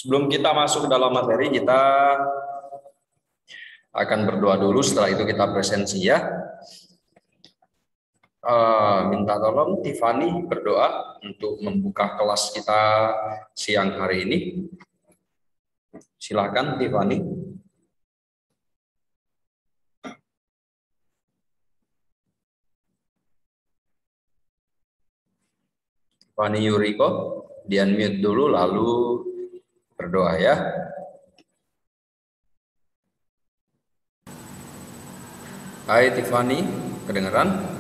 Sebelum kita masuk ke dalam materi, kita akan berdoa dulu. Setelah itu kita presensi ya. Minta tolong Tiffany berdoa untuk membuka kelas kita siang hari ini. Silakan Tiffany. Tiffany Yuriko, di-unmute dulu lalu berdoa ya. Hai Tiffany, kedengeran?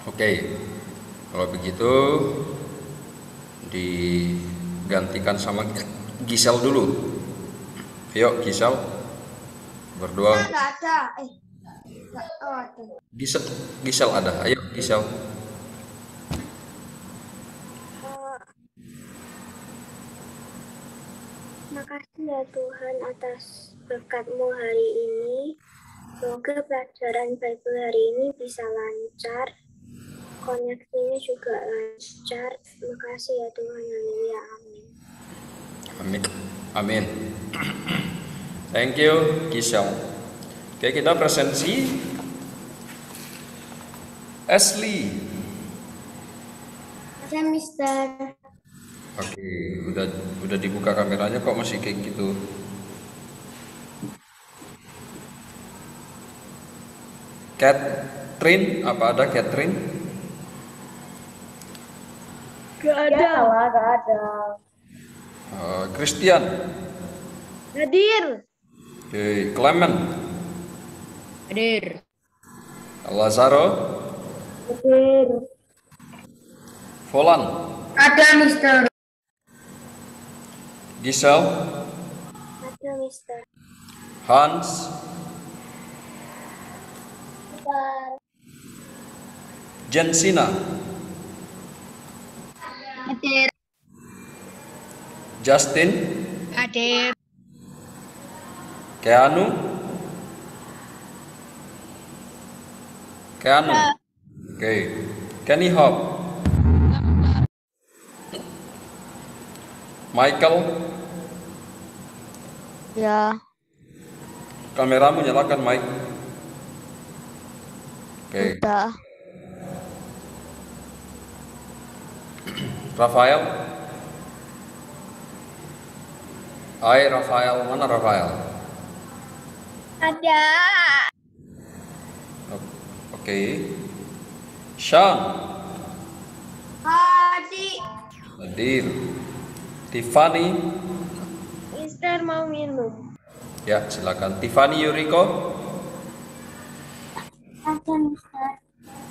Oke, kalau begitu digantikan sama Gisel dulu. Ayo Gisel, berdoa. Nggak ada. Gisel ada. Ayo Gisel. Makasih ya Tuhan atas berkat-Mu hari ini. Semoga pelajaran Bible hari ini bisa lancar. Koneksinya juga lancar. Makasih ya Tuhan. Haleluya. Amin. Amin. Amin. Thank you Gisel. Oke, kita presensi Ashley. Ada Mister. Oke, udah dibuka kameranya kok masih kayak gitu. Catherine, apa ada Catherine? Gak ada. Gak ada. Christian. Hadir. Oke, Clement. Hadir. Lazaro. Hadir. Volan. Ada Mister. Gisel. Ada Mister. Hans. Jensina. Hadir. Justin. Hadir. Keanu. Oke. Kenny Hop. Michael. Ya. Kameramu nyalakan, Mike. Oke. Udah. Rafael. Hai Rafael, mana Rafael? Ada. Oke. Sean. Hadir. Tiffany. Mister mau minum. Ya, silakan. Tiffany Yuriko. Ada Mister.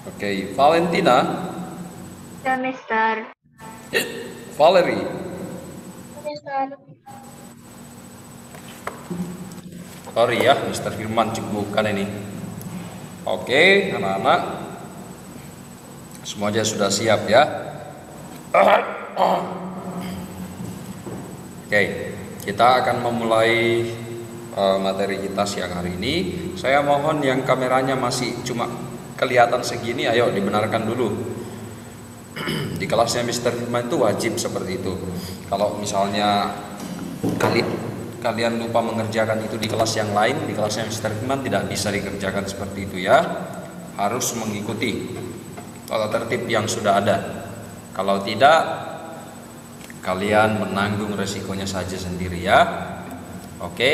Oke. Valentina. Ada Mister. Valerie. Mister. Sorry ya, Mr. Firman bukan ini. Oke, anak-anak. Semuanya sudah siap ya. Oke, kita akan memulai materi kita siang hari ini. Saya mohon yang kameranya masih cuma kelihatan segini, ayo dibenarkan dulu. Di kelasnya Mr. Firman itu wajib seperti itu. Kalau misalnya kalian lupa mengerjakan itu di kelas yang lain, di kelasnya Mr. Firman tidak bisa dikerjakan seperti itu ya. Harus mengikuti tertib yang sudah ada. Kalau tidak, kalian menanggung resikonya saja sendiri ya. Oke,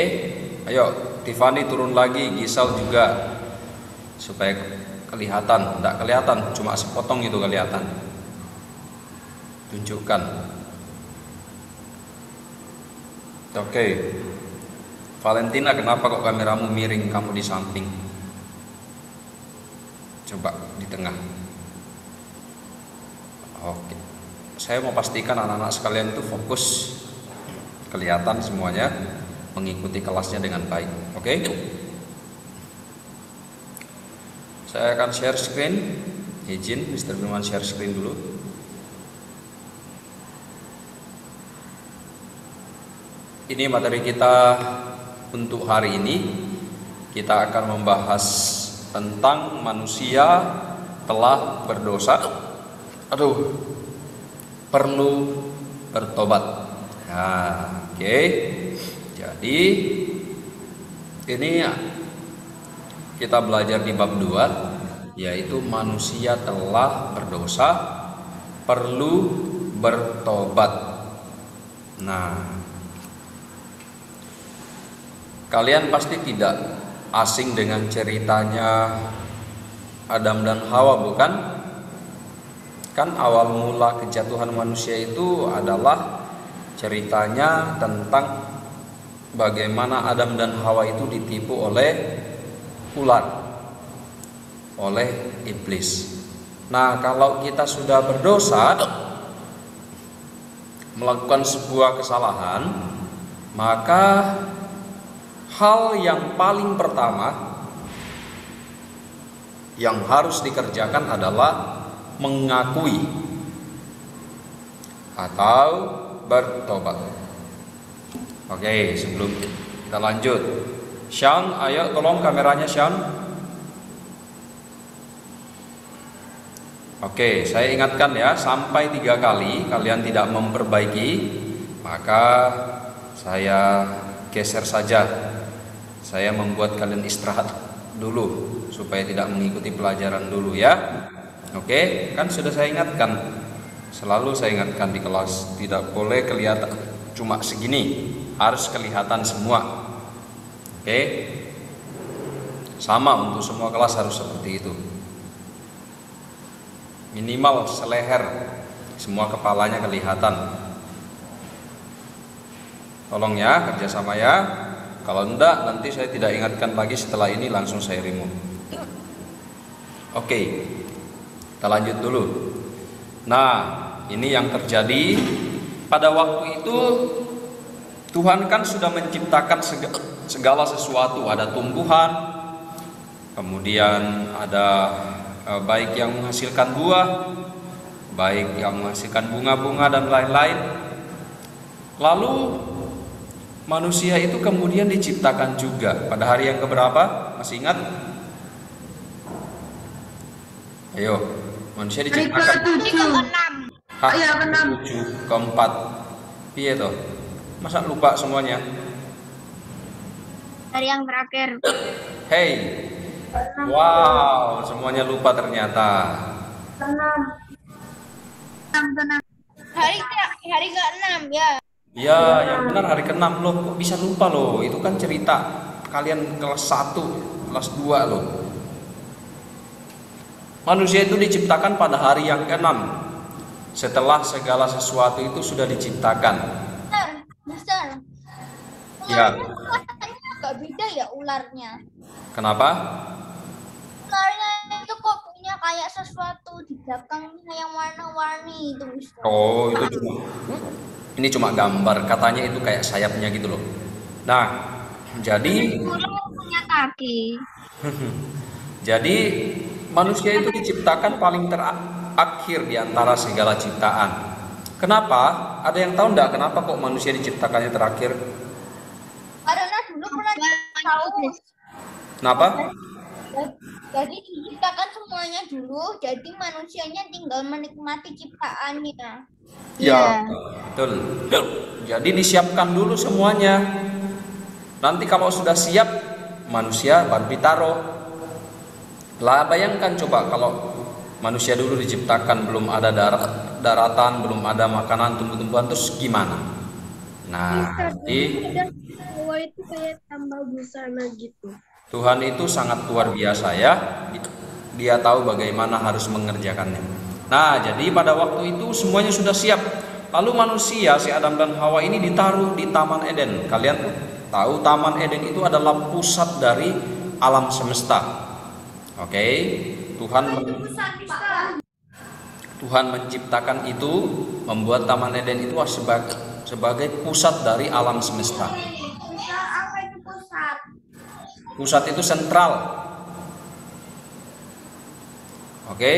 ayo Tiffany turun lagi, Gisel juga, supaya kelihatan. Tidak kelihatan, cuma sepotong itu kelihatan. Tunjukkan. Oke. Valentina, kenapa kok kameramu miring, kamu di samping? Coba di tengah. Oke. Saya mau pastikan anak-anak sekalian itu fokus, kelihatan semuanya, mengikuti kelasnya dengan baik. Oke? Saya akan share screen. Izin Mr. Firman share screen dulu. Ini materi kita untuk hari ini. kita akan membahas tentang manusia telah berdosa, perlu bertobat. Nah, oke. Jadi ini kita belajar di bab 2, yaitu manusia telah berdosa, perlu bertobat. Nah, kalian pasti tidak asing dengan ceritanya Adam dan Hawa, bukan? Kan awal mula kejatuhan manusia itu adalah ceritanya tentang bagaimana Adam dan Hawa itu ditipu oleh ular, oleh iblis. Nah, kalau kita sudah berdosa, melakukan sebuah kesalahan, maka hal yang paling pertama yang harus dikerjakan adalah mengakui atau bertobat. Oke, sebelum kita lanjut, Sean, ayo tolong kameranya Sean. Oke, saya ingatkan ya, sampai 3 kali kalian tidak memperbaiki, maka saya geser saja. Saya membuat kalian istirahat dulu supaya tidak mengikuti pelajaran dulu ya. Oke, kan sudah saya ingatkan. Selalu saya ingatkan di kelas, tidak boleh kelihatan cuma segini, harus kelihatan semua. Oke. Sama untuk semua kelas harus seperti itu. Minimal seleher, semua kepalanya kelihatan. Tolong ya, kerjasama ya. Kalau enggak, nanti saya tidak ingatkan lagi, setelah ini langsung saya remove. Oke, kita lanjut dulu. Nah, ini yang terjadi pada waktu itu. Tuhan kan sudah menciptakan segala sesuatu. Ada tumbuhan, kemudian ada baik yang menghasilkan buah, baik yang menghasilkan bunga-bunga dan lain-lain. Lalu manusia itu kemudian diciptakan juga pada hari yang keberapa? Masih ingat? Ayo, manusia diciptakan keempat. Piye toh? Masa lupa semuanya? Hari yang terakhir. Hey, wow, semuanya lupa ternyata. Hari ke-6 ya. Ya, yang benar hari ke-6 loh. Kok bisa lupa loh? Itu kan cerita kalian kelas 1, kelas 2 loh. Manusia itu diciptakan pada hari yang ke-6, setelah segala sesuatu itu sudah diciptakan. Besar. Ya. Gak beda ya ularnya. Kenapa? Ularnya itu kok punya kayak sesuatu di belakangnya yang warna-warni itu. Oh, itu ini cuma gambar, katanya itu kayak sayapnya gitu loh. Nah, jadi Ular punya kaki. jadi manusia itu diciptakan paling terakhir di antara segala ciptaan. Kenapa? Ada yang tahu enggak kenapa kok manusia diciptakannya terakhir? Karena dulu pernah tahu. Kenapa? Jadi diciptakan semuanya dulu, jadi manusianya tinggal menikmati ciptaannya. Ya, betul. Jadi disiapkan dulu semuanya. Nanti kalau sudah siap, manusia baru ditaruh. Lah, bayangkan coba kalau manusia dulu diciptakan belum ada daratan, belum ada makanan, tumbuh-tumbuhan, terus gimana? Nah, jadi itu kayak tambah busana gitu. Tuhan itu sangat luar biasa ya. Dia tahu bagaimana harus mengerjakannya. Nah, jadi pada waktu itu semuanya sudah siap. Lalu manusia, si Adam dan Hawa ini ditaruh di Taman Eden. Kalian tahu Taman Eden itu adalah pusat dari alam semesta. Oke, Tuhan menciptakan itu, membuat Taman Eden itu sebagai pusat dari alam semesta. Pusat itu sentral. Oke,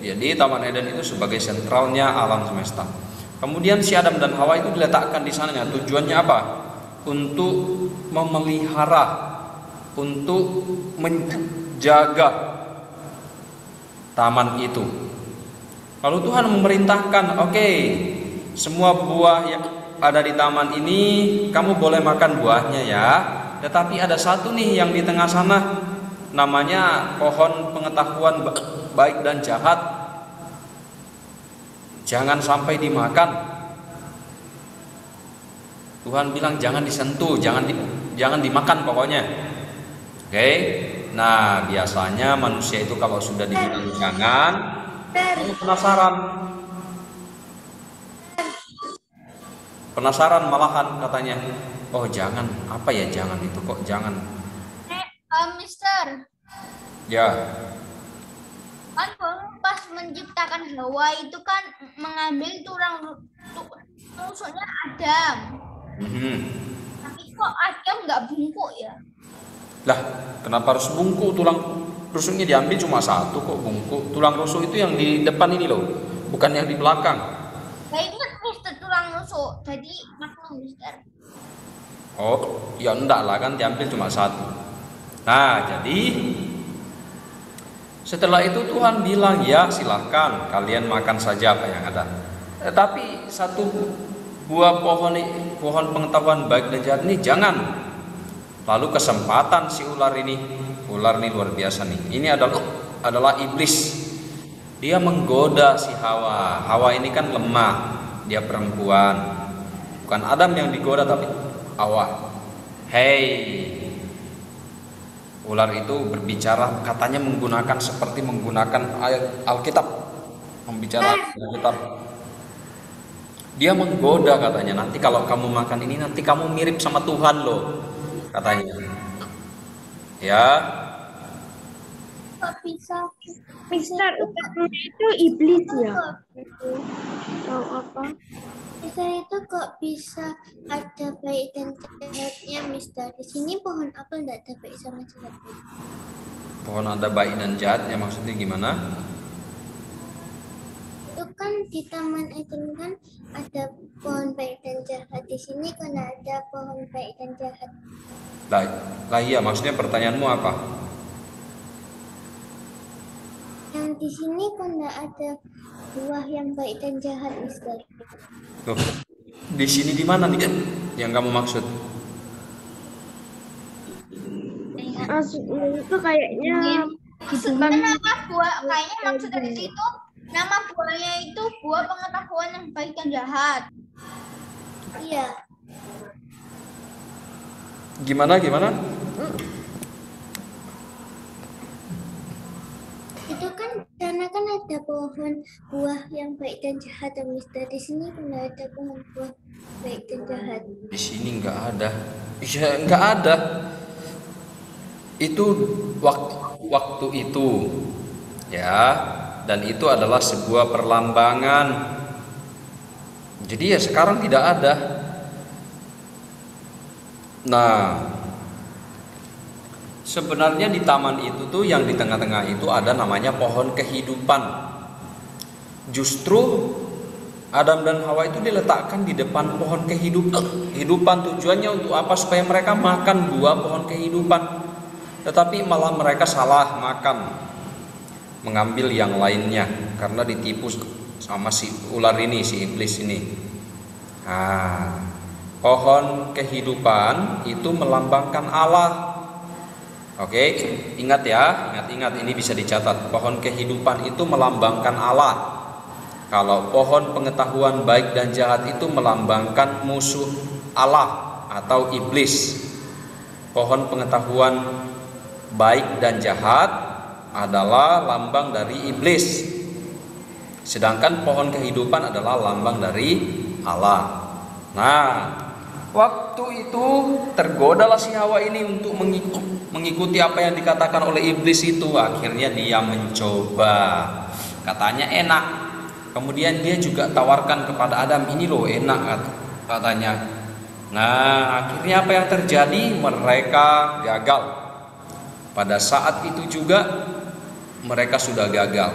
jadi Taman Eden itu sebagai sentralnya alam semesta. Kemudian si Adam dan Hawa itu diletakkan di sananya. Tujuannya apa? Untuk memelihara untuk menjaga taman itu. Lalu Tuhan memerintahkan, oke, semua buah yang ada di taman ini kamu boleh makan buahnya ya. Tetapi ada satu nih yang di tengah sana, namanya pohon pengetahuan baik dan jahat. Jangan sampai dimakan. Tuhan bilang jangan disentuh, jangan dimakan pokoknya. Oke. Nah, biasanya manusia itu kalau sudah dibilang jangan, penasaran malahan katanya. Oh jangan, apa ya jangan itu kok jangan. Mister, Ya, kan pas menciptakan Hawa itu kan mengambil rusuknya Adam. Tapi kok Adam nggak bungkuk ya? lah kenapa harus bungkuk? Tulang rusuknya diambil cuma satu kok bungkuk. Tulang rusuk itu yang di depan ini loh, bukan yang di belakang. Saya ingat Mister tulang rusuk, jadi maklum Mister. Oh, ya enggak lah kan diambil cuma satu. Nah, jadi setelah itu Tuhan bilang, ya silahkan kalian makan saja apa yang ada. Tapi satu buah pohon pengetahuan baik dan jahat ini jangan. Lalu kesempatan si ular ini luar biasa nih. Ini adalah iblis. Dia menggoda si Hawa. Hawa ini kan lemah, dia perempuan. Bukan Adam yang digoda tapi Hawa. Ular itu berbicara, katanya seperti menggunakan ayat Alkitab, membicara Alkitab. Dia menggoda katanya, nanti kalau kamu makan ini nanti kamu mirip sama Tuhan loh, katanya. Ya. Kok bisa? Mister, itu iblis ya? Tahu apa? Mister, itu kok bisa ada baik dan jahatnya, Mister? Di sini pohon apel nggak ada baik sama jahat. Pohon ada baik dan jahatnya maksudnya gimana? Itu kan di Taman Eden kan ada pohon baik dan jahat. Di sini kan ada pohon baik dan jahat. Lah iya, maksudnya pertanyaanmu apa? Yang di sini kan nggak ada buah yang baik dan jahat, Mister. Tuh, di sini di mana nih yang kamu maksud? Itu kayaknya Kenapa buah? Kayaknya maksud dari situ nama buahnya itu buah pengetahuan yang baik dan jahat. iya. Gimana? Itu kan karena kan ada pohon buah yang baik dan jahat, Mister. Di sini kan nggak ada pohon buah baik dan jahat. Di sini nggak ada. Iya, nggak ada. Itu waktu itu, ya. Dan itu adalah sebuah perlambangan. Jadi ya sekarang tidak ada. Nah, sebenarnya di taman itu tuh yang di tengah-tengah itu ada namanya pohon kehidupan. Justru Adam dan Hawa itu diletakkan di depan pohon kehidupan. Tujuannya untuk apa? Supaya mereka makan buah pohon kehidupan. Tetapi malah mereka salah makan, mengambil yang lainnya karena ditipu sama si ular ini, si iblis ini. Nah, pohon kehidupan itu melambangkan Allah. Oke, ingat ya, ingat ini bisa dicatat. Pohon kehidupan itu melambangkan Allah. Kalau pohon pengetahuan baik dan jahat itu melambangkan musuh Allah atau iblis. Pohon pengetahuan baik dan jahat adalah lambang dari iblis. Sedangkan pohon kehidupan adalah lambang dari Allah. Nah, waktu itu tergodalah si Hawa ini untuk mengikuti apa yang dikatakan oleh iblis itu. Akhirnya dia mencoba, katanya enak. Kemudian dia juga tawarkan kepada Adam, ini loh enak katanya. Nah, akhirnya apa yang terjadi? Mereka gagal. Pada saat itu juga mereka sudah gagal.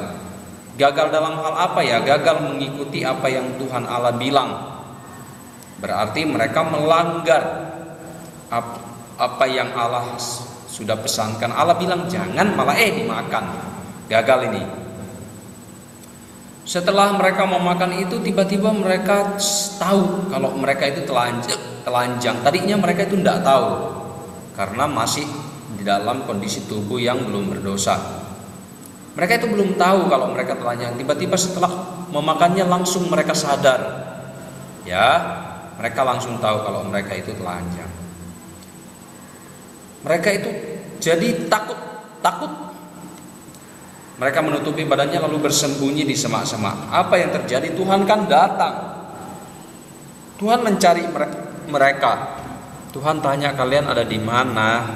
Gagal dalam hal apa ya? Gagal mengikuti apa yang Tuhan Allah bilang. Berarti mereka melanggar apa yang Allah sudah pesankan, Allah bilang jangan, malah dimakan. Gagal ini. Setelah mereka memakan itu, tiba-tiba mereka tahu kalau mereka itu telanjang. Tadinya mereka itu tidak tahu karena masih di dalam kondisi tubuh yang belum berdosa. Mereka itu belum tahu kalau mereka telanjang. Tiba-tiba setelah memakannya langsung mereka sadar. Ya, mereka langsung tahu kalau mereka itu telanjang. Mereka itu jadi takut. Mereka menutupi badannya lalu bersembunyi di semak-semak. Apa yang terjadi? Tuhan kan datang. Tuhan mencari mereka. Tuhan tanya, kalian ada di mana?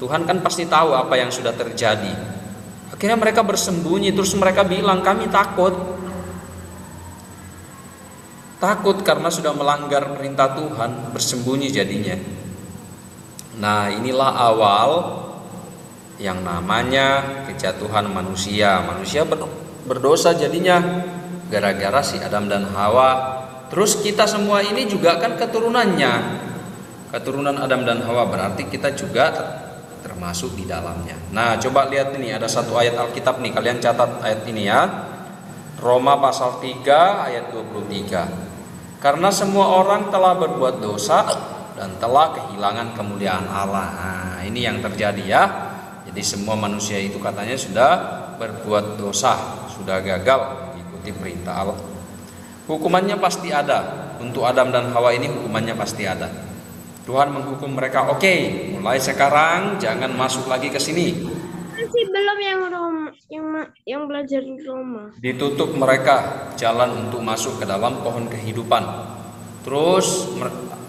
Tuhan kan pasti tahu apa yang sudah terjadi. Akhirnya mereka bersembunyi, terus mereka bilang, kami takut. Takut karena sudah melanggar perintah Tuhan, bersembunyi jadinya. Nah, inilah awal yang namanya kejatuhan manusia. Manusia berdosa jadinya gara-gara si Adam dan Hawa. Terus kita semua ini juga kan keturunannya. Keturunan Adam dan Hawa, berarti kita juga termasuk di dalamnya. Nah, coba lihat ini, ada satu ayat Alkitab nih, kalian catat ayat ini ya. Roma pasal 3 ayat 23. Karena semua orang telah berbuat dosa dan telah kehilangan kemuliaan Allah. Nah, ini yang terjadi ya. Jadi semua manusia itu katanya sudah berbuat dosa, sudah gagal mengikuti perintah Allah. Hukumannya pasti ada. Untuk Adam dan Hawa ini hukumannya pasti ada. Tuhan menghukum mereka, oke, mulai sekarang jangan masuk lagi ke sini. Masih belum yang Roma, yang belajar di Roma. Ditutup mereka jalan untuk masuk ke dalam pohon kehidupan. Terus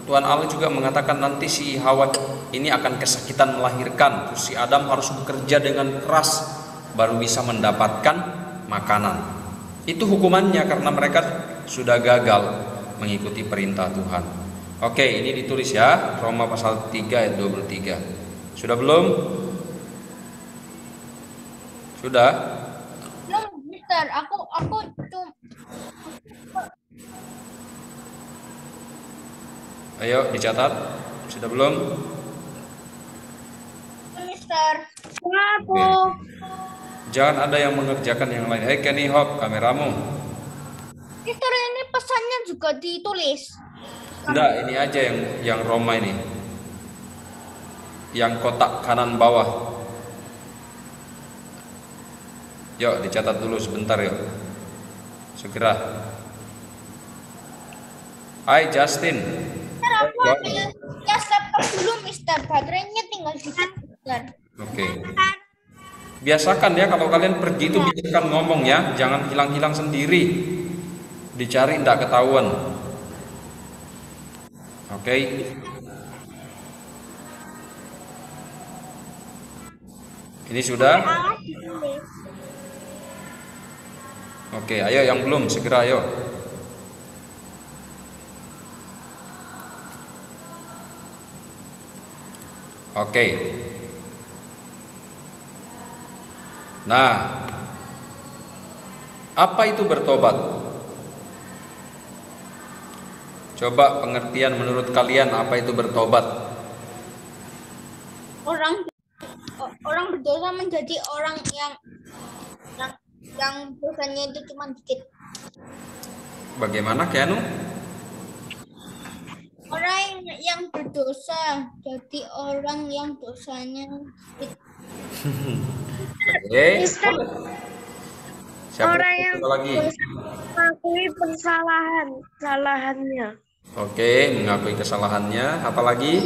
Tuhan Allah juga mengatakan nanti si Hawa ini akan kesakitan melahirkan. Terus si Adam harus bekerja dengan keras baru bisa mendapatkan makanan. Itu hukumannya karena mereka sudah gagal mengikuti perintah Tuhan. Oke, ini ditulis ya, Roma pasal 3 ayat 23. Sudah belum? Sudah? Belum, Mister. Aku cuma. Ayo dicatat. Sudah belum? Mister. Aku. Jangan ada yang mengerjakan yang lain. Hey Kenny Hop, kameramu. Mister, ini pesannya juga ditulis. Enggak, ini aja yang Roma ini. Yang kotak kanan bawah. Yuk dicatat dulu sebentar yuk. Segera. Hai Justin. Mister, aku ambil cas laptop dulu, Mister. Baterainya tinggal dikit, Mister. Oke. Biasakan ya kalau kalian pergi itu biasakan ngomong ya, jangan hilang-hilang sendiri. Dicari tidak ketahuan. Oke. Ini sudah? Oke, ayo yang belum segera ayo. Oke. Nah, apa itu bertobat? Coba pengertian menurut kalian apa itu bertobat? Orang berdosa menjadi orang yang dosanya itu cuma dikit. Bagaimana Keanu? Orang yang berdosa jadi orang yang dosanya dikit. Oke. Siapa Orang yang lagi? mengakui kesalahannya. Oke, mengakui kesalahannya. Apalagi?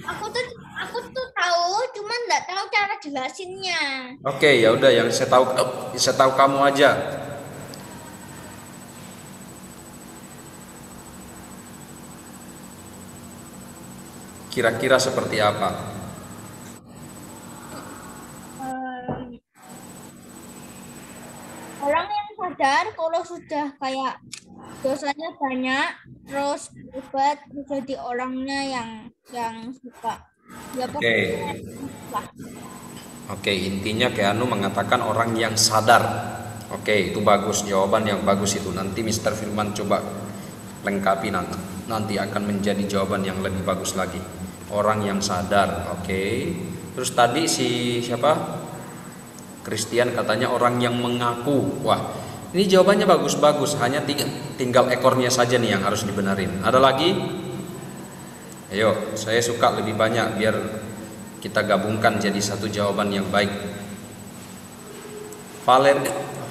Aku tuh tahu, cuman nggak tahu cara jelasinnya. Oke, ya udah yang saya tahu kamu aja. Kira-kira seperti apa? Orang yang sadar kalau sudah kayak dosanya banyak, terus berubah menjadi orangnya yang suka. Ya, Oke. Oke, intinya Keanu mengatakan orang yang sadar. Oke, itu bagus, jawaban yang bagus itu. Nanti Mr. Firman coba lengkapi nanti akan menjadi jawaban yang lebih bagus lagi. Orang yang sadar. Oke. Terus tadi si siapa? Christian katanya orang yang mengaku. Wah, ini jawabannya bagus-bagus. Hanya tinggal ekornya saja nih yang harus dibenarin. Ada lagi? Ayo, saya suka lebih banyak biar kita gabungkan jadi satu jawaban yang baik.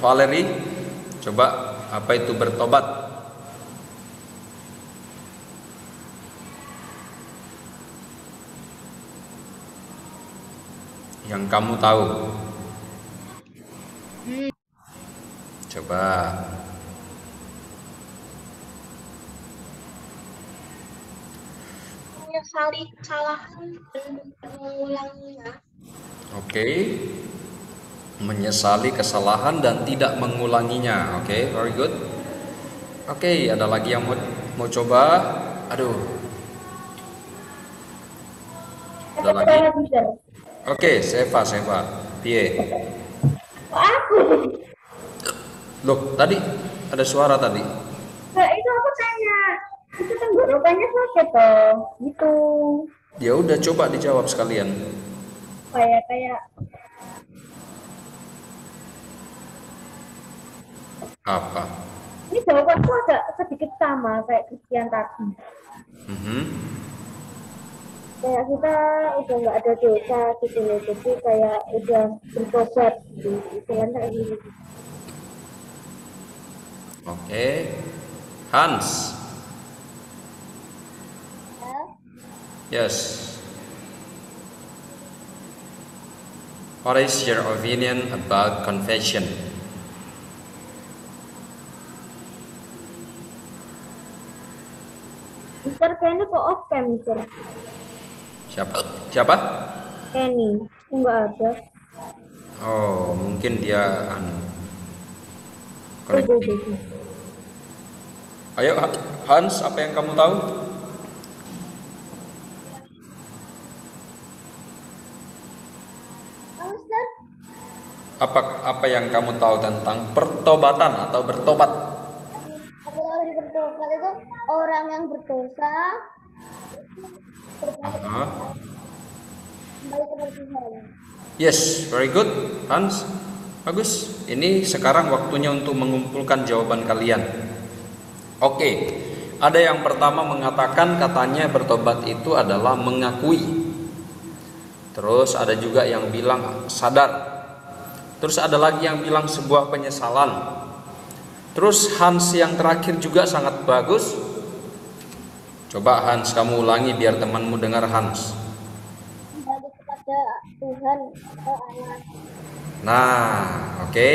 Valerie, coba apa itu bertobat? Yang kamu tahu? Coba. Menyesali kesalahan dan mengulanginya. Oke. Menyesali kesalahan dan tidak mengulanginya. Oke, very good. Oke, ada lagi yang mau coba? Aduh. Ada lagi? Oke, Seva. Pie. Aku. Loh, tadi ada suara tadi. Nah, itu aku tanya. Itu tenggorokannya sakit toh, gitu. Ya udah, coba dijawab sekalian. Kayak Apa? ini jawabanku agak sedikit sama kayak Christian tadi. Kayak kita udah nggak ada dosa gitu loh, jadi kayak udah bertobat gitu, istilahnya kayak gitu. Oke. Hans. Yes. What is your opinion about confession? Mister Kenny kok off cam, Mister? Siapa? Kenny, nggak ada. Oh, mungkin dia Go. Ayo Hans, apa yang kamu tahu? Mister? Apa yang kamu tahu tentang pertobatan atau bertobat? Orang yang bertobat itu orang yang berdosa kembali kepada Tuhan. Yes, very good, Hans. Bagus. Ini sekarang waktunya untuk mengumpulkan jawaban kalian. Oke. Ada yang pertama mengatakan katanya bertobat itu adalah mengakui. Terus ada juga yang bilang sadar. Terus ada lagi yang bilang sebuah penyesalan. Terus Hans yang terakhir juga sangat bagus. Coba Hans kamu ulangi biar temanmu dengar Hans. Kembali kepada Tuhan atau Allah. Nah, oke.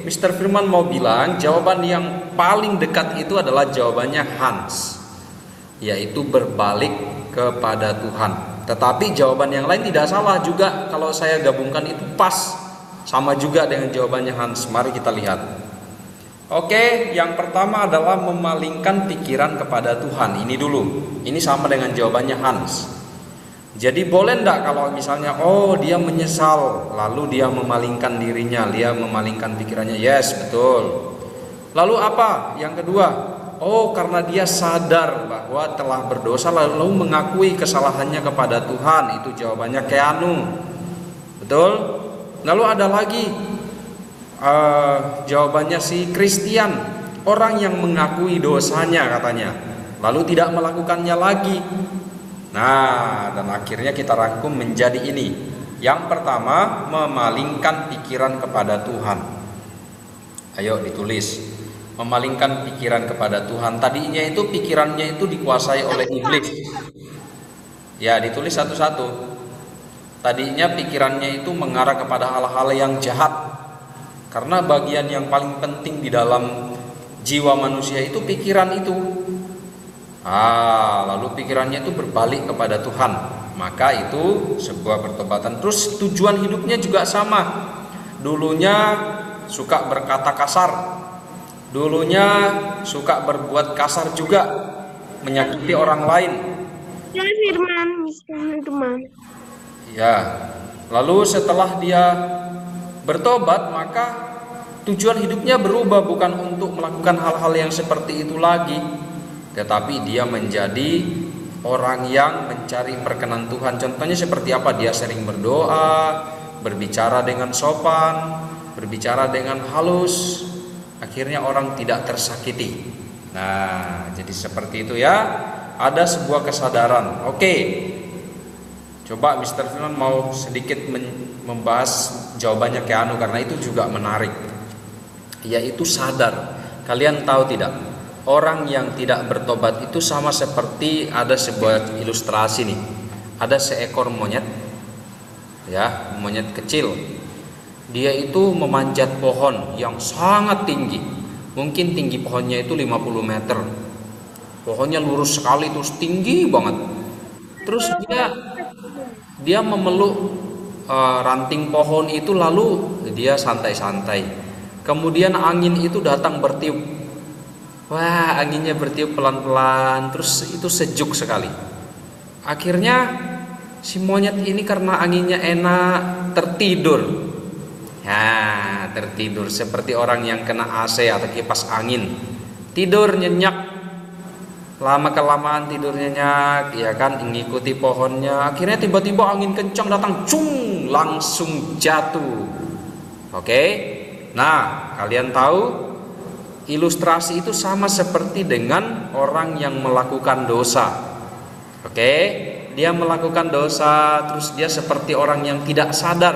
Mr. Firman mau bilang jawaban yang paling dekat itu adalah jawabannya Hans, yaitu berbalik kepada Tuhan. Tetapi jawaban yang lain tidak salah juga. Kalau saya gabungkan itu pas, sama juga dengan jawabannya Hans. Mari kita lihat. Oke, yang pertama adalah memalingkan pikiran kepada Tuhan. Ini dulu. Ini sama dengan jawabannya Hans. Jadi boleh enggak kalau misalnya dia menyesal lalu dia memalingkan dirinya, dia memalingkan pikirannya? Yes, betul. Lalu apa? Yang kedua, karena dia sadar bahwa telah berdosa lalu mengakui kesalahannya kepada Tuhan. Itu jawabannya Keanu. Betul? Lalu ada lagi jawabannya si Christian, orang yang mengakui dosanya katanya lalu tidak melakukannya lagi. Nah, dan akhirnya kita rangkum menjadi ini. Yang pertama, memalingkan pikiran kepada Tuhan. Ayo ditulis. Memalingkan pikiran kepada Tuhan. Tadinya itu pikirannya itu dikuasai oleh iblis. Ya, ditulis satu-satu. Tadinya pikirannya itu mengarah kepada hal-hal yang jahat. Karena bagian yang paling penting di dalam jiwa manusia itu pikiran itu. Lalu pikirannya itu berbalik kepada Tuhan. Maka itu sebuah pertobatan. Terus tujuan hidupnya juga sama. Dulunya suka berkata kasar. Dulunya suka berbuat kasar juga, menyakiti orang lain. Firman. Ya. Lalu setelah dia bertobat, maka tujuan hidupnya berubah, bukan untuk melakukan hal-hal yang seperti itu lagi, tetapi dia menjadi orang yang mencari perkenan Tuhan. Contohnya seperti apa? Dia sering berdoa, berbicara dengan sopan, berbicara dengan halus, akhirnya orang tidak tersakiti. Nah, jadi seperti itu ya. Ada sebuah kesadaran. Oke, coba Mr. Firman mau sedikit membahas jawabannya ke Anu, karena itu juga menarik, yaitu sadar. Kalian tahu tidak, orang yang tidak bertobat itu sama seperti ada sebuah ilustrasi nih. Ada seekor monyet, ya, monyet kecil. Dia itu memanjat pohon yang sangat tinggi. Mungkin tinggi pohonnya itu 50 meter. Pohonnya lurus sekali, terus tinggi banget. Terus dia memeluk ranting pohon itu, lalu dia santai-santai. Kemudian angin itu datang bertiup. Wah, anginnya bertiup pelan-pelan, terus itu sejuk sekali. Akhirnya si monyet ini karena anginnya enak tertidur. Ya, tertidur seperti orang yang kena AC atau kipas angin. Tidur nyenyak. Lama kelamaan tidur nyenyak, ya kan, mengikuti pohonnya. Akhirnya tiba-tiba angin kencang datang, cung, langsung jatuh. Oke. Nah, kalian tahu ilustrasi itu sama seperti dengan orang yang melakukan dosa. Oke, dia melakukan dosa, terus dia seperti orang yang tidak sadar,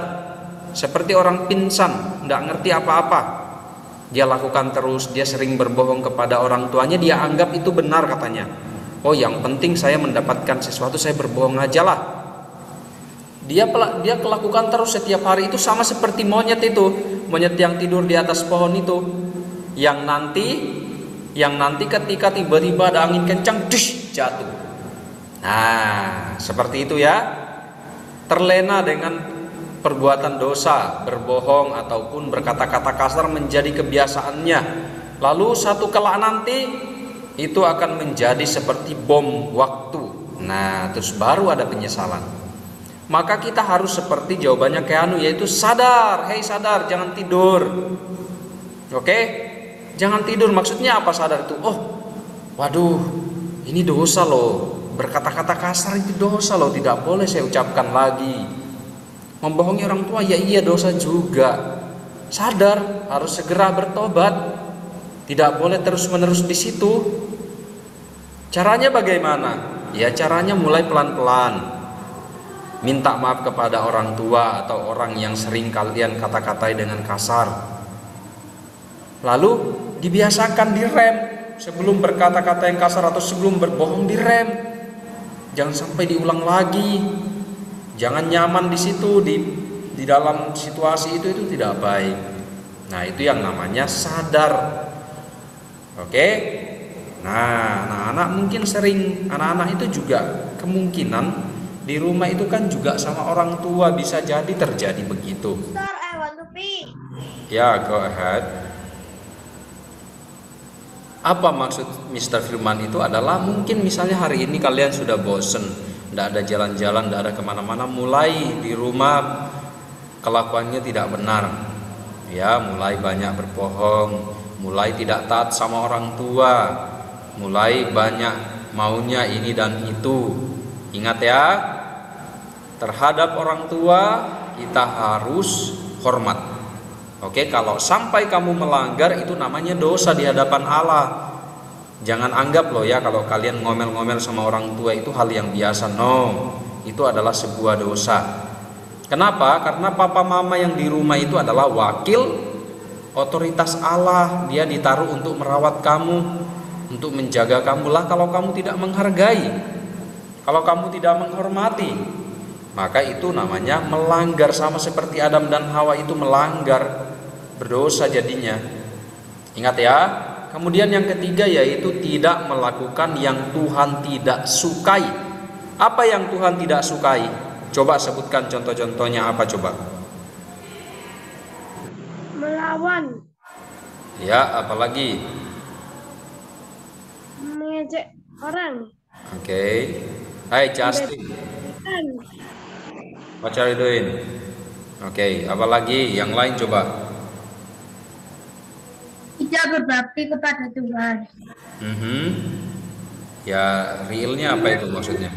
seperti orang pingsan, tidak ngerti apa-apa. Dia lakukan terus, dia sering berbohong kepada orang tuanya, dia anggap itu benar katanya. Oh, yang penting saya mendapatkan sesuatu, saya berbohong aja lah. Dia lakukan terus setiap hari. Itu sama seperti monyet itu, monyet yang tidur di atas pohon itu, yang nanti ketika tiba-tiba ada angin kencang, dush, jatuh. Nah, seperti itu ya. Terlena dengan perbuatan dosa, berbohong ataupun berkata-kata kasar menjadi kebiasaannya. Lalu satu kelak nanti itu akan menjadi seperti bom waktu. Nah, terus baru ada penyesalan. Maka kita harus seperti jawabannya Keanu, yaitu sadar. Hei sadar, jangan tidur. Oke? Jangan tidur, maksudnya apa sadar itu? Oh, waduh, ini dosa loh. Berkata-kata kasar itu dosa loh, tidak boleh saya ucapkan lagi. Membohongi orang tua, ya iya dosa juga. Sadar, harus segera bertobat. Tidak boleh terus-menerus di situ. Caranya bagaimana? Ya caranya mulai pelan-pelan. Minta maaf kepada orang tua atau orang yang sering kalian kata-katai dengan kasar. Lalu dibiasakan direm. Sebelum berkata-kata yang kasar atau sebelum berbohong direm. Jangan sampai diulang lagi. Jangan nyaman di situ, di dalam situasi itu tidak baik. Nah, itu yang namanya sadar. Oke? Nah, anak-anak mungkin sering, anak-anak itu juga kemungkinan di rumah itu kan juga sama orang tua, bisa jadi terjadi begitu. Sir, I want to pee. Ya, go ahead. Apa maksud Mr. Firman itu adalah mungkin misalnya hari ini kalian sudah bosen, tidak ada jalan-jalan, tidak ada kemana-mana, mulai di rumah kelakuannya tidak benar, ya, mulai banyak berbohong, mulai tidak taat sama orang tua, mulai banyak maunya ini dan itu. Ingat ya, terhadap orang tua kita harus hormat. Oke, kalau sampai kamu melanggar itu namanya dosa di hadapan Allah. Jangan anggap loh ya kalau kalian ngomel-ngomel sama orang tua itu hal yang biasa. No, itu adalah sebuah dosa. Kenapa? Karena papa mama yang di rumah itu adalah wakil otoritas Allah. Dia ditaruh untuk merawat kamu, untuk menjaga kamu lah. Kalau kamu tidak menghargai, kalau kamu tidak menghormati, maka itu namanya melanggar, sama seperti Adam dan Hawa itu melanggar, berdosa jadinya. Ingat ya. Kemudian yang ketiga yaitu tidak melakukan yang Tuhan tidak sukai. Apa yang Tuhan tidak sukai? Coba sebutkan contoh-contohnya apa coba? Melawan. Ya, apalagi? Mengejek orang. Oke. Hai Justin. What are you doing? Oke, apalagi? Yang lain coba. Tidak berbakti kepada Tuhan. Ya, realnya apa itu maksudnya?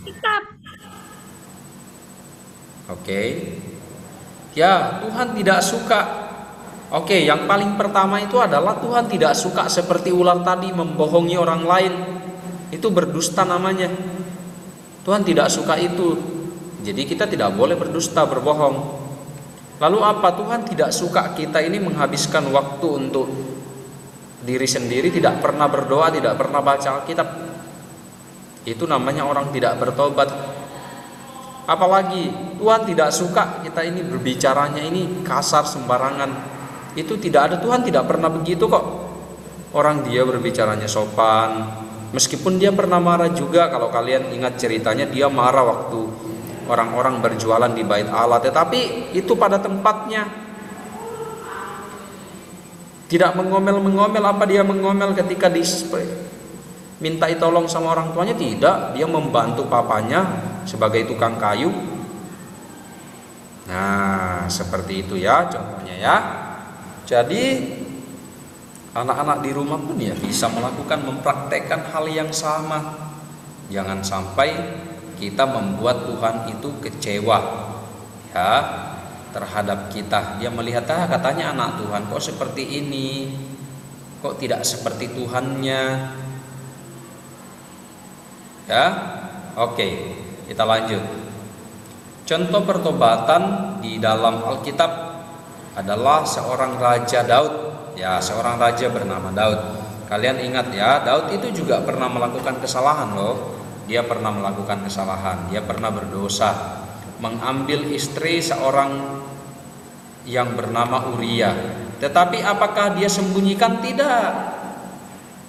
Sikap. Oke. Ya, Tuhan tidak suka. Oke, yang paling pertama itu adalah Tuhan tidak suka seperti ular tadi membohongi orang lain. Itu berdusta namanya. Tuhan tidak suka itu. Jadi kita tidak boleh berdusta, berbohong. Lalu apa? Tuhan tidak suka kita ini menghabiskan waktu untuk diri sendiri, tidak pernah berdoa, tidak pernah baca Alkitab. Itu namanya orang tidak bertobat. Apalagi Tuhan tidak suka kita ini berbicaranya ini kasar sembarangan. Itu tidak ada, Tuhan tidak pernah begitu kok. Orang dia berbicaranya sopan. Meskipun dia pernah marah juga, kalau kalian ingat ceritanya, dia marah waktu orang-orang berjualan di Bait Allah, tetapi itu pada tempatnya. Tidak mengomel-mengomel. Apa dia mengomel ketika minta tolong sama orang tuanya? Tidak, dia membantu papanya sebagai tukang kayu. Nah, seperti itu ya contohnya ya. Jadi anak-anak di rumah pun ya bisa melakukan, mempraktekkan hal yang sama. Jangan sampai kita membuat Tuhan itu kecewa ya terhadap kita. Dia melihat, katanya anak Tuhan kok seperti ini, kok tidak seperti Tuhannya. Ya, oke, kita lanjut. Contoh pertobatan di dalam Alkitab adalah seorang Raja Daud. Ya, seorang raja bernama Daud. Kalian ingat ya, Daud itu juga pernah melakukan kesalahan loh. Dia pernah melakukan kesalahan. Dia pernah berdosa, mengambil istri seorang yang bernama Uria. Tetapi apakah dia sembunyikan? Tidak.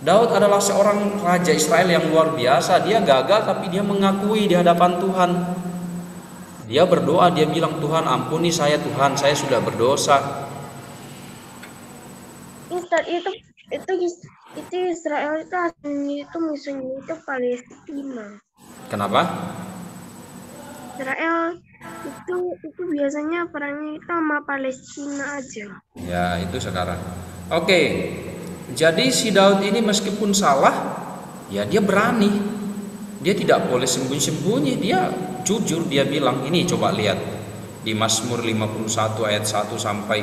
Daud adalah seorang raja Israel yang luar biasa. Dia gagal tapi dia mengakui di hadapan Tuhan. Dia berdoa, dia bilang, Tuhan ampuni saya, Tuhan saya sudah berdosa. Itu Israel itu aslinya itu musuhnya itu Palestina. Kenapa? Israel itu biasanya perangnya itu sama Palestina aja. Ya, itu sekarang. Oke. Jadi si Daud ini meskipun salah, ya dia berani. Dia tidak boleh sembunyi-sembunyi, dia jujur, dia bilang, ini coba lihat di Mazmur 51 ayat 1 sampai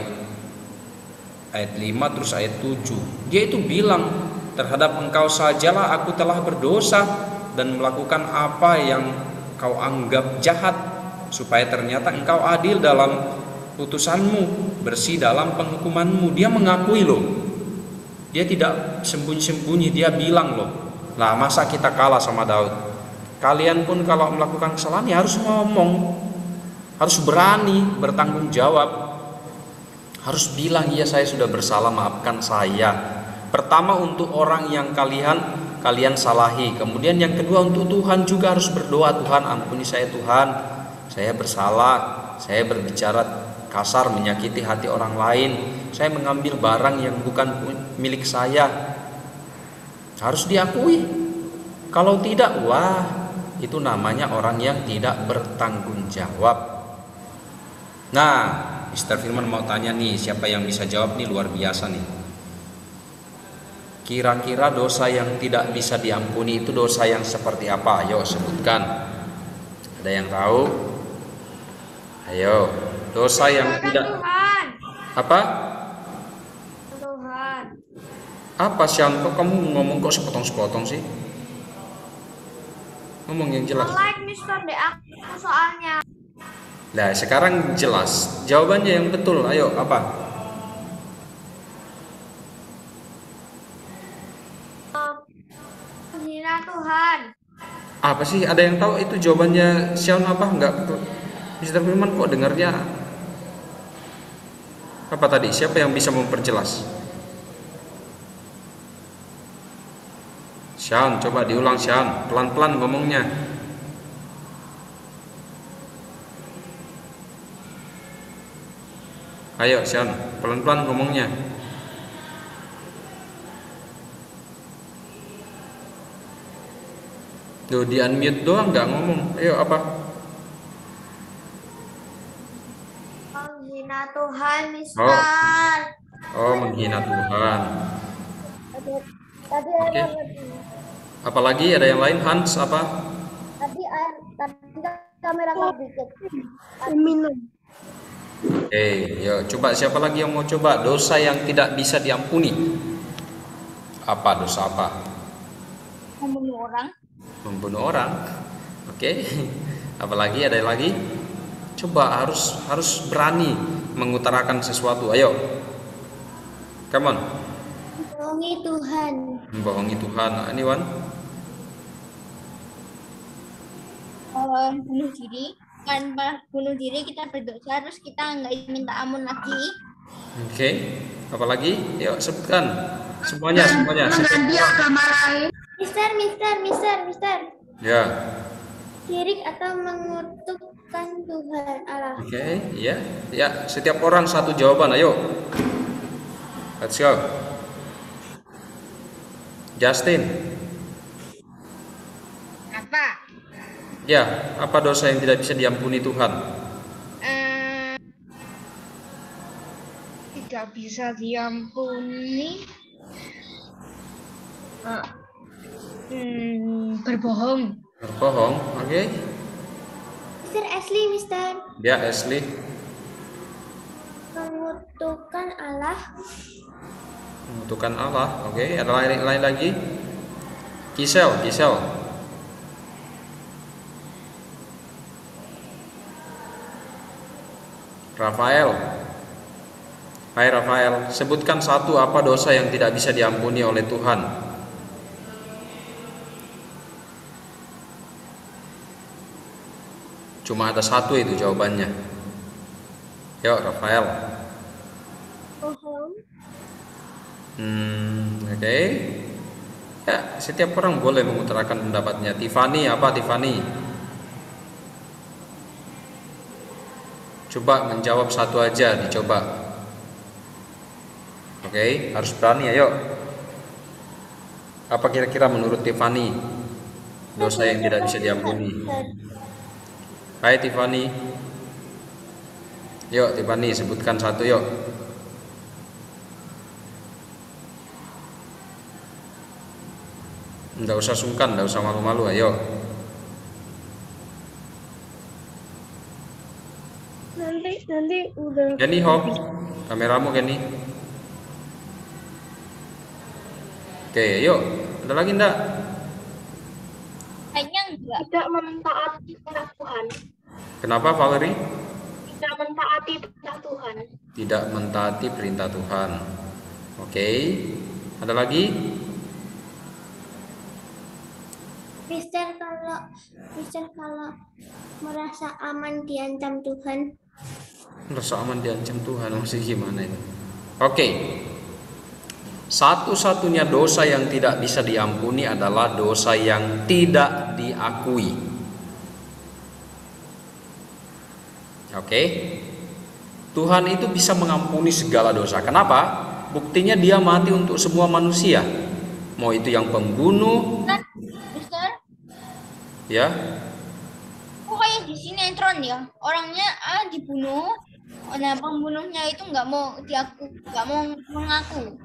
ayat 5 terus ayat 7. Dia itu bilang, terhadap engkau sajalah aku telah berdosa dan melakukan apa yang kau anggap jahat, supaya ternyata engkau adil dalam putusanmu, bersih dalam penghukumanmu. Dia mengakui loh. Dia tidak sembunyi-sembunyi, dia bilang loh. Nah, masa kita kalah sama Daud? Kalian pun kalau melakukan kesalahan ya harus ngomong, harus berani bertanggung jawab, harus bilang, iya saya sudah bersalah, maafkan saya. Pertama untuk orang yang kalian salahi, kemudian yang kedua untuk Tuhan juga harus berdoa, Tuhan ampuni saya, Tuhan saya bersalah, saya berbicara kasar, menyakiti hati orang lain, saya mengambil barang yang bukan milik saya. Harus diakui. Kalau tidak, wah, itu namanya orang yang tidak bertanggung jawab. Nah, Mr. Firman mau tanya nih, siapa yang bisa jawab nih, luar biasa nih. Kira-kira dosa yang tidak bisa diampuni itu dosa yang seperti apa? Ayo sebutkan. Ada yang tahu? Ayo. Dosa yang tidak Tuhan. apa? Tuhan. Apa sih? Kok kamu ngomong kok sepotong-sepotong sih? Ngomong yang jelas. Like Mister deh aku soalnya. Nah, sekarang jelas. Jawabannya yang betul. Ayo, apa? Menghina Tuhan. Apa sih? Ada yang tahu itu jawabannya Xiaon apa? Enggak. Mr. Firman kok dengarnya apa tadi? Siapa yang bisa memperjelas? Xiaon, coba diulang Xiaon. Pelan-pelan ngomongnya. Ayo Xiaon, pelan-pelan ngomongnya. Tuh di unmute doang nggak ngomong. Ayo apa? Menghina Tuhan, Mister. Oh, menghina Tuhan. Tadi Oke. Apalagi ada yang lain, Hans apa? Tadi kamera sedikit. Minum. Oke, yuk coba siapa lagi yang mau coba dosa yang tidak bisa diampuni? Apa dosa apa? Membunuh orang. Membunuh orang. Oke. Apalagi ada lagi? Coba harus berani mengutarakan sesuatu. Ayo. Come on. Bohongi Tuhan. Membohongi Tuhan. Anyone? Bunuh diri. Kan bunuh diri kita berdosa terus kita nggak minta ampun lagi. Oke. Apalagi? Yuk sebutkan. Semuanya. Mengganti agama lain. Mister. Ya. Syirik atau mengutukkan Tuhan Allah. Oke, ya. Ya, setiap orang satu jawaban. Ayo. Let's go. Justin. Apa? Ya, apa dosa yang tidak bisa diampuni Tuhan? Tidak bisa diampuni. Berbohong. Berbohong, oke. Mister. Ya, Ashley. Mengutukkan Allah. Mengutukkan Allah, oke. Ada lain lagi? Gisel. Rafael. Hai Rafael, sebutkan satu apa dosa yang tidak bisa diampuni oleh Tuhan. Cuma ada satu itu jawabannya. Yuk Rafael. Bohong. Oke. Ya, setiap orang boleh mengutarakan pendapatnya. Tiffany, apa Tiffany? Coba menjawab satu aja, dicoba. Oke, harus berani, ayo. Apa kira-kira menurut Tiffany dosa yang tidak bisa diampuni? Hai Tiffany. Yuk Tiffany, sebutkan satu yuk. Nggak usah sungkan, nggak usah malu-malu, ayo. Nanti udah. Kenny Hop, kameramu Kenny. Oke, yuk. Ada lagi enggak? Kayaknya enggak. Tidak mentaati perintah Tuhan. Kenapa Valerie? Tidak mentaati perintah Tuhan. Tidak mentaati perintah Tuhan. Oke. Ada lagi? Mister kalau merasa aman diancam Tuhan. Merasa aman diancam Tuhan, maksudnya gimana itu? Oke. Satu-satunya dosa yang tidak bisa diampuni adalah dosa yang tidak diakui. Oke. Tuhan itu bisa mengampuni segala dosa. Kenapa? Buktinya dia mati untuk semua manusia. Mau itu yang pembunuh, Mister, ya. kok kayak di sinetron ya? Orangnya dibunuh, nah pembunuhnya itu nggak mau mengaku.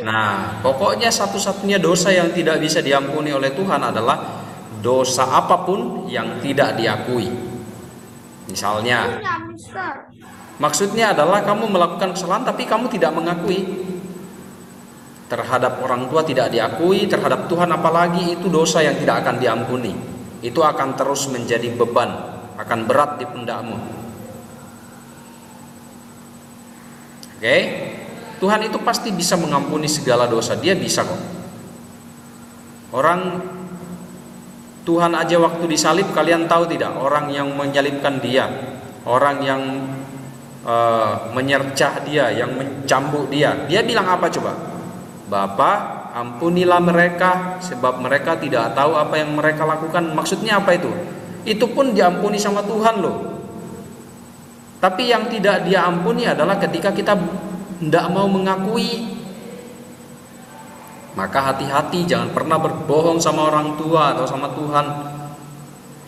Nah, pokoknya satu-satunya dosa yang tidak bisa diampuni oleh Tuhan adalah dosa apapun yang tidak diakui. Misalnya, maksudnya adalah kamu melakukan kesalahan tapi kamu tidak mengakui. Terhadap orang tua tidak diakui, terhadap Tuhan apalagi, itu dosa yang tidak akan diampuni. Itu akan terus menjadi beban, akan berat di pundakmu. Oke? Tuhan itu pasti bisa mengampuni segala dosa, dia bisa kok. Orang Tuhan aja waktu disalib, kalian tahu tidak? Orang yang menyalibkan dia, orang yang menyercah dia, yang mencambuk dia, dia bilang apa coba? Bapa, ampunilah mereka sebab mereka tidak tahu apa yang mereka lakukan. Maksudnya apa itu? Itu pun diampuni sama Tuhan loh. Tapi yang tidak dia ampuni adalah ketika kita tidak mau mengakui. Maka hati-hati, jangan pernah berbohong sama orang tua atau sama Tuhan.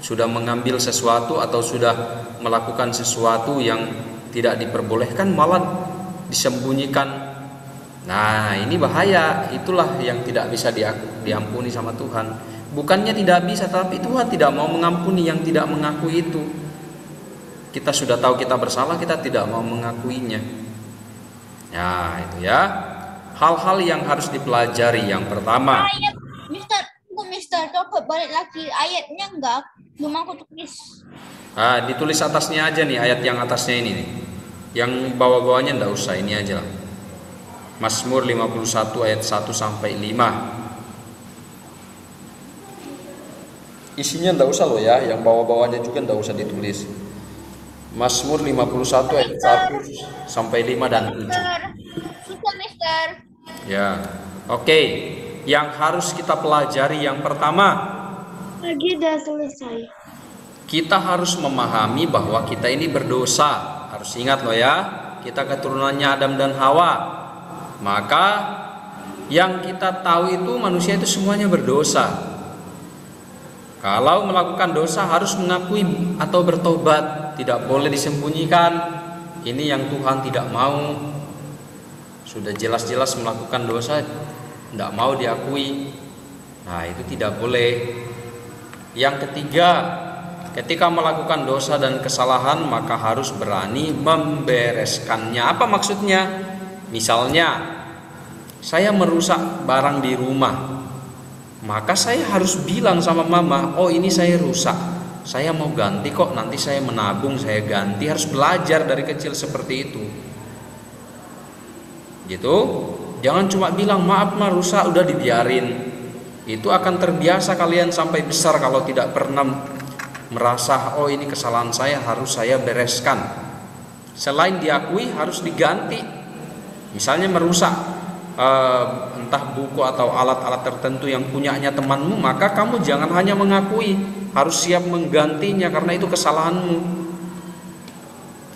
Sudah mengambil sesuatu atau sudah melakukan sesuatu yang tidak diperbolehkan malah disembunyikan. Nah, ini bahaya. Itulah yang tidak bisa diakui. diampuni sama Tuhan. Bukannya tidak bisa, tapi Tuhan tidak mau mengampuni yang tidak mengakui itu. Kita sudah tahu kita bersalah, kita tidak mau mengakuinya. Ya, itu ya. Hal-hal yang harus dipelajari. Yang pertama. Ayat, Mister, coba balik lagi. Ayatnya enggak, belum aku tulis. Ditulis atasnya aja nih, ayat yang atasnya ini nih. Yang bawah-bawahnya enggak usah, ini aja lah. Mazmur 51 ayat 1 sampai 5. Isinya enggak usah loh ya, yang bawah-bawahnya juga enggak usah ditulis. Mazmur 51 ayat 1 sampai 5 dan 7. Sudah, Mister. Ya. Oke. Yang harus kita pelajari yang pertama, Lagi udah selesai. kita harus memahami bahwa kita ini berdosa. Harus ingat loh ya, kita keturunannya Adam dan Hawa. Maka yang kita tahu itu manusia itu semuanya berdosa. Kalau melakukan dosa harus mengakui atau bertobat, tidak boleh disembunyikan. Ini yang Tuhan tidak mau. Sudah jelas-jelas melakukan dosa, tidak mau diakui. Nah, itu tidak boleh. Yang ketiga, ketika melakukan dosa dan kesalahan maka harus berani membereskannya. Apa maksudnya? Misalnya, saya merusak barang di rumah, maka saya harus bilang sama mama, oh ini saya rusak, saya mau ganti kok, nanti saya menabung, saya ganti. Harus belajar dari kecil seperti itu. Gitu. Jangan cuma bilang maaf mah rusak udah dibiarin. Itu akan terbiasa kalian sampai besar kalau tidak pernah merasa oh ini kesalahan saya harus saya bereskan. Selain diakui harus diganti. Misalnya merusak entah buku atau alat-alat tertentu yang punyanya temanmu, maka kamu jangan hanya mengakui, harus siap menggantinya karena itu kesalahanmu.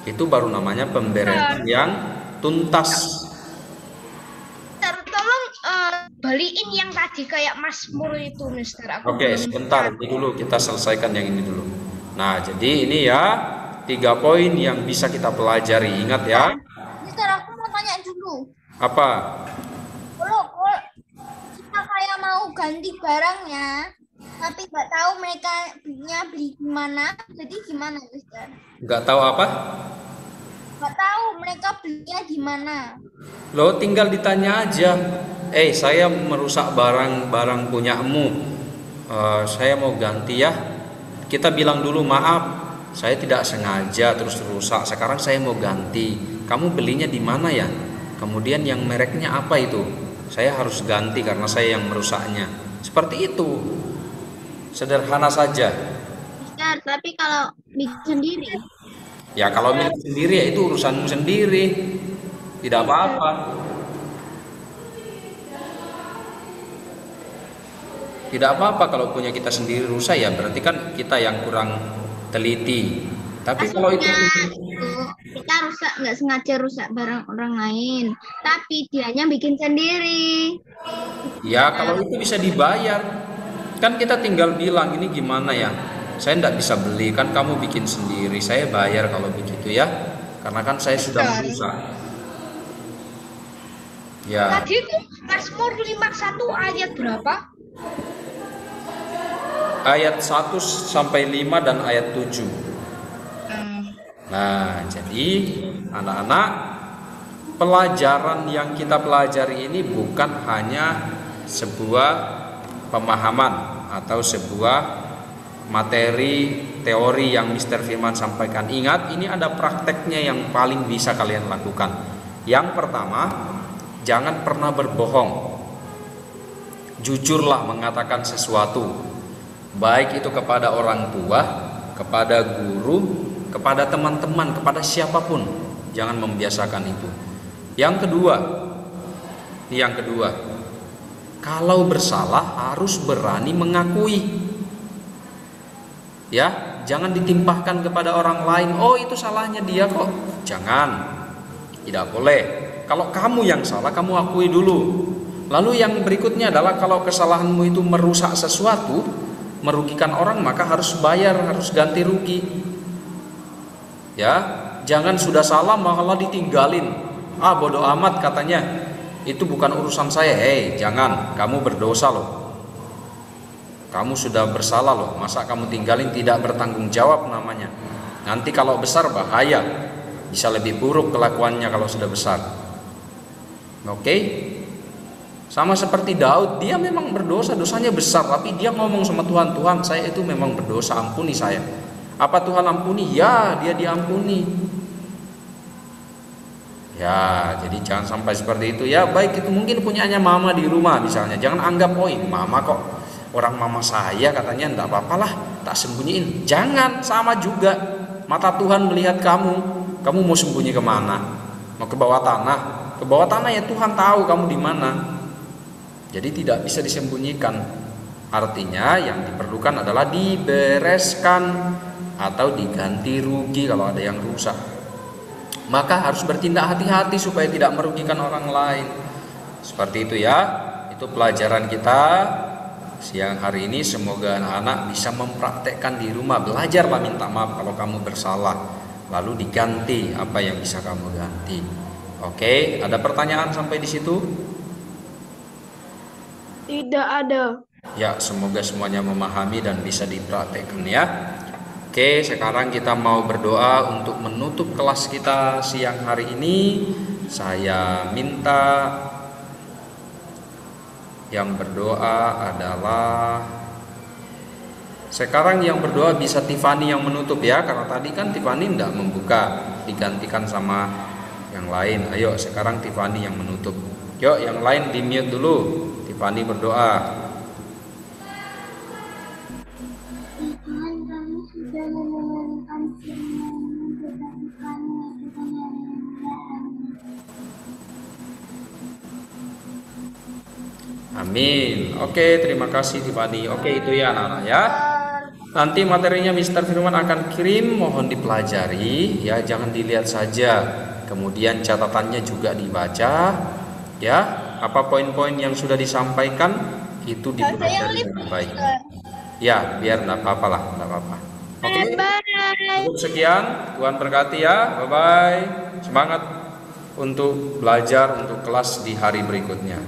Itu baru namanya pemberesan yang tuntas. Balikin yang tadi kayak Mazmur itu, Mister. Oke, sebentar ini dulu kita selesaikan yang ini dulu. Nah, jadi ini ya 3 poin yang bisa kita pelajari. Ingat ya. Mister, aku mau tanya dulu. Apa? Kalau kita kayak mau ganti barangnya, tapi nggak tahu mereka beli di mana, jadi gimana, Mister? Nggak tahu apa? Nggak tahu mereka belinya di mana. Lo tinggal ditanya aja. Saya merusak barang-barang punyamu. Saya mau ganti ya. Kita bilang dulu maaf, saya tidak sengaja terus rusak. Sekarang saya mau ganti. Kamu belinya di mana ya? Kemudian yang mereknya apa itu? Saya harus ganti karena saya yang merusaknya. Seperti itu. Sederhana saja. Mister, tapi kalau bikin sendiri? Ya kalau milik sendiri ya itu urusanmu sendiri. Tidak apa-apa. Tidak apa-apa kalau punya kita sendiri rusak ya berarti kan kita yang kurang teliti. Tapi kalau itu kita rusak nggak sengaja rusak barang orang lain, tapi dianya bikin sendiri. ya kalau itu bisa dibayar. Kan kita tinggal bilang ini gimana ya? Saya tidak bisa beli, kan kamu bikin sendiri. Saya bayar kalau begitu ya. Karena kan saya sudah merusak. Ya. Tadi itu Mazmur 51 ayat berapa? Ayat 1 sampai 5 dan ayat 7. Nah, jadi anak-anak, pelajaran yang kita pelajari ini bukan hanya sebuah pemahaman atau sebuah materi teori yang Mr. Firman sampaikan. Ingat, ini ada prakteknya yang paling bisa kalian lakukan. Yang pertama, jangan pernah berbohong. Jujurlah mengatakan sesuatu. Baik itu kepada orang tua, kepada guru, kepada teman-teman, kepada siapapun. Jangan membiasakan itu. Yang kedua, kalau bersalah harus berani mengakui. Ya, jangan ditimpahkan kepada orang lain. Oh, itu salahnya dia kok. Jangan. Tidak boleh. Kalau kamu yang salah, kamu akui dulu. Lalu yang berikutnya adalah kalau kesalahanmu itu merusak sesuatu, merugikan orang, maka harus bayar, harus ganti rugi. Ya, jangan sudah salah malah ditinggalin. Bodoh amat katanya. Itu bukan urusan saya. Jangan, kamu berdosa loh. Kamu sudah bersalah loh, masa kamu tinggalin, tidak bertanggung jawab namanya. Nanti kalau besar bahaya, bisa lebih buruk kelakuannya kalau sudah besar. Oke? Sama seperti Daud, dia memang berdosa, dosanya besar, tapi dia ngomong sama Tuhan, Tuhan saya itu memang berdosa, ampuni saya. Apa Tuhan ampuni? Ya, dia diampuni. Ya, jadi jangan sampai seperti itu ya. Baik itu mungkin punyanya mama di rumah misalnya. Jangan anggap, oh ini mama kok, orang mama saya katanya enggak apa-apalah, tak sembunyiin. Jangan, sama juga. Mata Tuhan melihat kamu, kamu mau sembunyi kemana? Mau ke bawah tanah? Ke bawah tanah ya Tuhan tahu kamu di mana. Jadi tidak bisa disembunyikan. Artinya yang diperlukan adalah dibereskan atau diganti rugi kalau ada yang rusak. Maka harus bertindak hati-hati supaya tidak merugikan orang lain. Seperti itu ya. Itu pelajaran kita siang hari ini. Semoga anak-anak bisa mempraktekkan di rumah. Belajarlah minta maaf kalau kamu bersalah, lalu diganti apa yang bisa kamu ganti. Oke, ada pertanyaan sampai di situ? Tidak ada. Ya, semoga semuanya memahami dan bisa dipraktekkan ya. Oke, sekarang kita mau berdoa untuk menutup kelas kita siang hari ini. Saya minta yang berdoa adalah, sekarang yang berdoa bisa Tiffany yang menutup ya, karena tadi kan Tiffany tidak membuka, digantikan sama yang lain. Ayo sekarang Tiffany yang menutup. Yuk yang lain di mute dulu. Tiffany berdoa. Amin. Oke, terima kasih Tiffany. Oke, itu ya anak-anak ya. Nanti materinya Mr. Firman akan kirim, mohon dipelajari ya, jangan dilihat saja. Kemudian catatannya juga dibaca ya. Apa poin-poin yang sudah disampaikan itu dipelajari dengan baik. Ya, biar enggak apa-apa lah, enggak apa-apa. Oke. Cukup sekian, Tuhan berkati ya. Bye bye. Semangat untuk belajar untuk kelas di hari berikutnya.